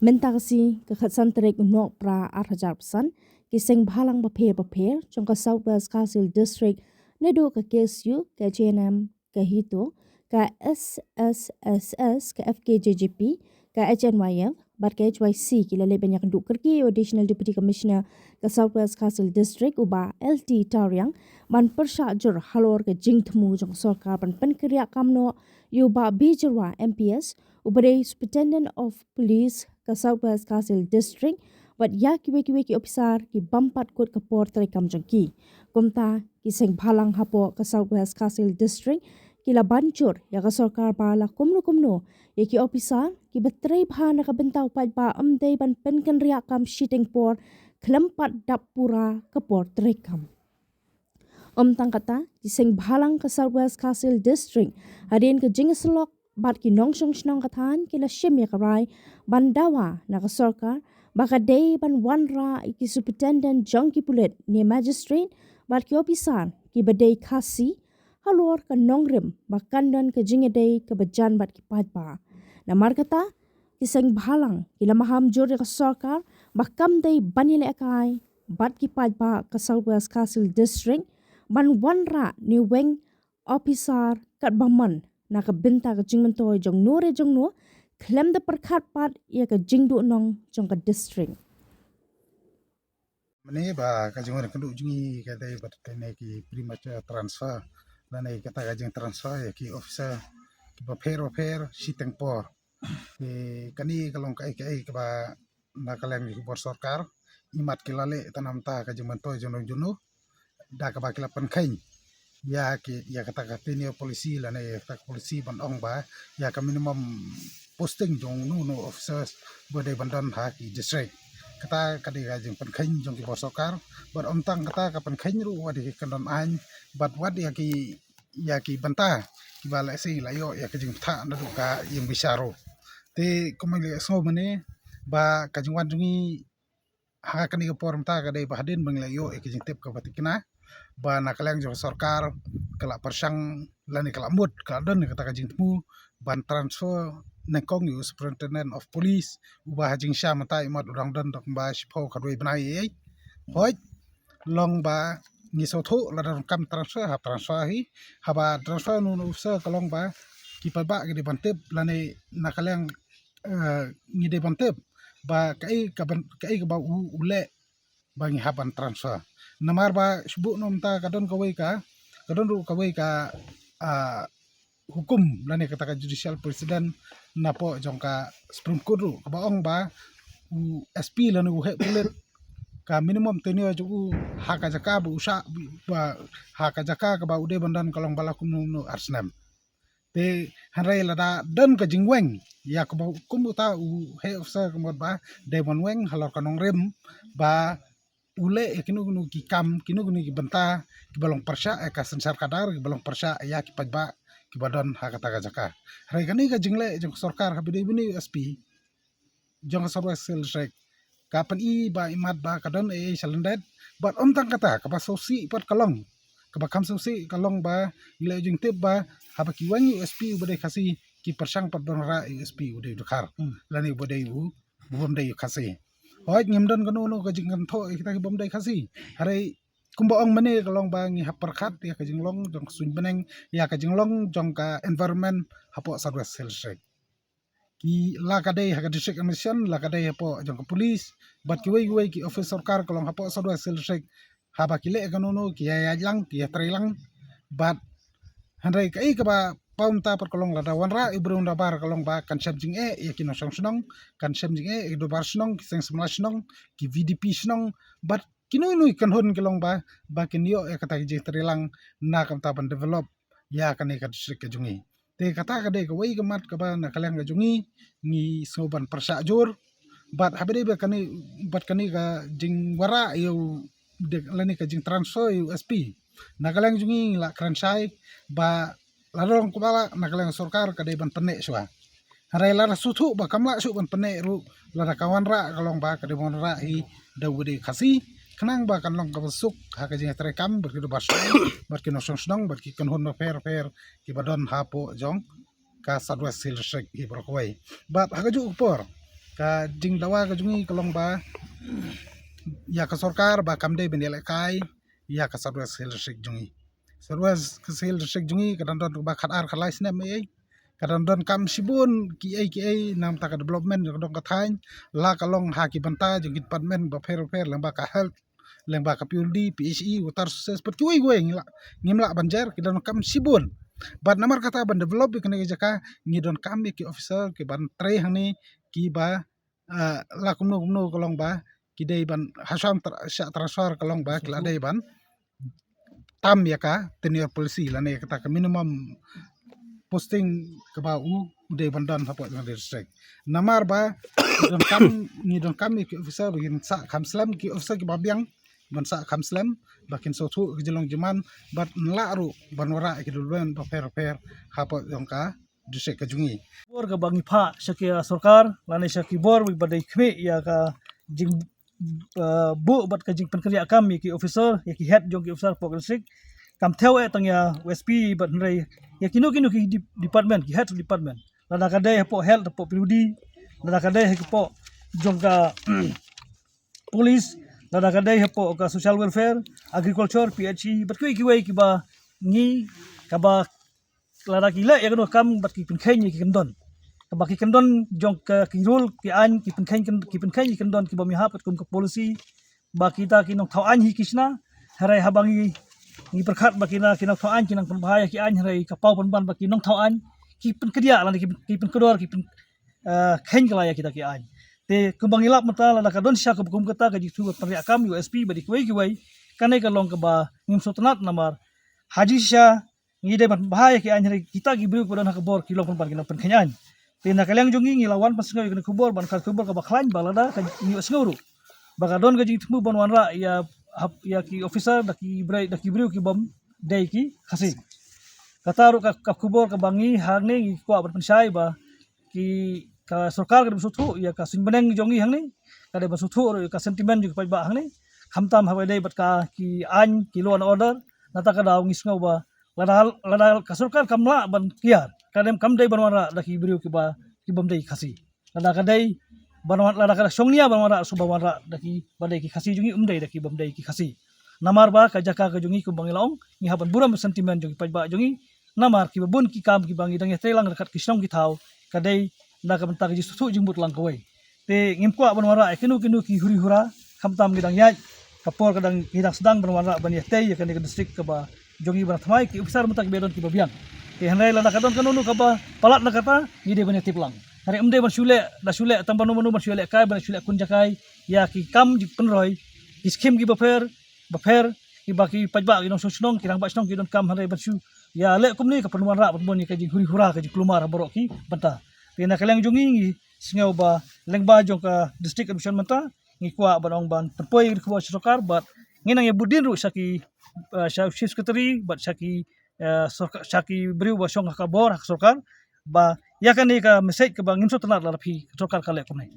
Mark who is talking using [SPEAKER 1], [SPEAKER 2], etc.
[SPEAKER 1] mentasi ke khatsan terek unok pra 8,000% kiseng bhalang bapher jong ka Southwest Kasil District nedo ka KSU ka JNM ka Hito ka SSSS ka FKJJP ka HNYF bat ka HYC kila leben yang duk kerki Additional Deputy Commissioner ka Southwest Kasil District uba LT Taryang man persya jur halor ka jingtmu jong sarkar ban penkriya kamno yuba bijirwa MPS ubade Superintendent of Police ka Southwest Kasil District wat ya kiwe-kiwe ki officer ki bampat kot ka por terekam jengki kumta ki seng bhalang hapo ka Southwest Kasil District kila bancur ya ka sarkar bala kumno ya ki officer ki betrei bhana ka bentau pat ba amdei ban penken riak kam shitting por kelempat dapura ka por terekam tang kata ki seng bhalang ka Southwest Kasil District hadin ke jingeslok bat ki nongsong snong katan kila shim ya karai bandawa na ka sarkar baka day ban wanra ki superintendent jongki pulet ni magistrate bat ki officer ki badai khasi halor ka nongrim bakandan ka jingeday ka bajan bat ki patpa na markata ki seng bhalang kila maham jor ka sarkar bakam day banile akai bat ki patpa ka Southwest Kasil District ban wanra ni weng officer kat baman na ka benta ka jingmentoy jong no klem da perkat pat ya ka jingdu nong jong ka district
[SPEAKER 2] Mane ba ka jingor kendu jungi ka dai bat tene ki premature transfer lane kata ka jing transfer ya ki officer ki ba fair siteng por kani kalong kai ka ba na kaleng ki bor sarkar imat kilale tanam ta ka jingmentoy jono da ka ba kilapan khain ya kata tini polisi lane ya polisi ban ong ba ya ka minimum posting jong no officers bodai bandan ha ki district kata kadi gajing pen khain jong ki bosokar bar omtang kata ka pen khain ru wadi kandon an bat wad ya ki banta ki bala sei layo ya ka jing tha na ka yang bisaro te komai so mane ba ka jing wan jungi ha kani ka por mta ka dai bahadin bang layo ya ki jing tep ka batikna ba nakalang jong sarkar kala persang lani kala mut kala don kata ka jing tmu ban transfer nekong yu superintendent of police ubah jing sha mata imat urang don dok ba shipho kadoi banai ei hoi long ba ni so tho la dam kam transfer hi haba transfer nu officer kalong ba ki pa ba ki bantep lani nakalang ni de bantep ba kai ka ba ule bangi haban transfer namar ba subu nom ta kadon kawai ka hukum lani kata ka judicial president napo jongka supreme court ru ka baong ba SP lani he pulet ka minimum tenure ju haka jaka bu usha ba haka jaka ka ba ude bandan kalong bala no arsnam te hanrai lada don ka jingweng ya ka ba ta he officer ka ba de weng halor kanong rem ba ule kinu ki kam kinu ki benta ki balong persya ka sensar kadar ki balong persya ya ki pajba ki badon ha kata ka jaka hari kani ka jingle jong sarkar ha bini SP jong Southwest District ka pan i ba imat ba kadon salendet bat tang kata ka ba sosi pat kalong ka ba kam sosi kalong ba ile jing tip ba ha ba ki wangi SP ubade khasi ki persang pat donra SP ude dukhar lani ubade u bum dai khasi hoi ngimdon kono no ka jing kan tho kita ki bom dai khasi hari kumbaong mane kalong ba ngi haperkhat ya ka jinglong jong sun beneng ya ka jinglong jong ka environment hapo Southwest District ki la ka dai ha ka district commission la ka dai hapo jong ka police bat ki wei ki office sarkar kalong hapo Southwest District ha ba ki le kono no ki ya lang ki ya trailang bat handai kai ka ba paum ta par kalong la da wanra ibrung da bar kalong ba kan sab jing ya ki no song snong kan sab jing do bar snong ki seng smla snong ki VDP snong bat kinoi nui kan hon kelong ba kin yo ya kata je terilang na kam ta ban develop ya kan ka district ka jungi te kata ka de ka wei ka mat ka ba na kalang ka jungi ni soban persya jor bat habede ba kani ka jing wara yo de lani ka jing transfer yo SP na kalang jungi la kransai ba larong kubala na kalang sarkar ka de ban penne swa harai lara suthu ba kamla su ban penne ru lara kawan ra kalong ba ka de mon ra hi dawde khasi kenang ba kan long ka besuk ha ka jing terekam berkido basong berkino song berki kan hon fair ki badon hapo jong ka Southwest District hi berkoi bat ha ka ju upor ka jing dawa ka jungi kalong ba ya ka sarkar ba kamde benele kai ya ka sarwas sel shik jungi sarwas sel shik jungi kadang don ba khatar khalai sne me kadang don kam sibun ki ai nam ta ka development dong ka thain la kalong ha ki banta jing department ba fer lang ba ka health lang ba ka PUD PHE water sources per kui gue ngimla banjar ki don kam sibun bat namar kata ban develop ki ne jaka ngidon kam ki officer ki ban tre hani ki ba la kumno kalong ba ki dei ban hasam transfer kalong ba ki la dei ban tam ya ka tenure policy la ne kata ka minimum posting ke ba de bandan support ng district namar ba don kam ki officer begin sa kam slam ki officer ki babiang ban sa kam slam bakin so thu ki jelong jeman bat nla ru ban wara ki dulben pa per hapo yung ka district ka jungi
[SPEAKER 3] bor ka bangi pha shakia sarkar lane shaki bor wi badai khme ya ka jing bu bat ka jing penkria kam ki officer ya ki head jong ki officer pok district kam theo tang ya USP bat nrai ya kinu ki department ki head department lada ka dai po health po PUD lada ka dai po jong ka police lada ka dai po ka social welfare agriculture PHE bat ki wai ki ba ngi ka ba lada ki la ya no kam bat ki penkhai ni ki kendon ka ba ki kendon jong ka ki rule ki an ki penkhai ki kendon ki ba mi ha pat kum ka policy ba kita ki nong thau an hi kisna harai habangi ni perkhat bakina kina thau an kinang bahaya ki an harai ka pau ban baki nong thau an ki pen kedia lan ki pen kedor ki pen khen kala ya kita ki an te kumbang ilap mata la ka don sya ka bukum kata ka jitu per akam USP badi ki wai kanai ka long ka ba ngim sotanat namar haji sya ngi de ban bahaya ki an harai kita gi bru ko don ka bor ki long ban kina pen khenyan te na kalyang jongi ngi lawan pas ngai kena kubor ban ka kubor ka ba khlan balada ka ni asnguru baka don ka jitu ban wan ra ya ki officer daki brio ki bom dai ki khasi kata ru ka kubor ka bangi hang ni ko aban pensai ba ki ka sarkar ka suthu ya ka sing beneng jongi hang ni ka de suthu ru ka sentiment ju pa ba hang ni khamtam ha dai bat ka ki an ki law and order nata ka daw ngisngau ba lada ka sarkar kamla ban kiar kadem kam dai banwara daki brio ki ba ki bom dai khasi lada ka dai banwan lada ka songnia banwara subawara daki badai ki khasi jungi umdai daki bomdai ki khasi namar ba ka jaka ka jungi ku bangilong ni haban buram sentiment jungi pajba jungi namar ki babun ki kam ki bangi dang telang dekat ki snong ki thau kadai da ka bentak ji susu jumbut lang kawai te ngimkwa banwara kinu ki huri hura khamtam gidang yai kapor kadang hidang sedang banwara ban yate ya kan district ka ba jungi ban thamai ki besar bentak bedon ki babian te hanai lada kadon kanunu ka ba palat na kata ni de ban tiplang hari umde ban shule da shule tambah nomor ban shule kai ban shule kun jakai ya ki kam ji penroi ki skim ki bafer ki baki pajba ki nong sonong ki rang ba sonong ki don kam hari ban shu ya le kum ni ka penuan ra ban ni ka ji huri hura ka ji klumar borok ki banta pina kalang jungi singau ba lengba jong ka district admission mata ngi kwa ban ong ban perpoi ki kwa sarkar bat nginang ya budin ru saki chief secretary bat saki beriu ba song ka bor sarkar ba ya kan ni ka message ke bang insut tenar la phi sarkar kale kumai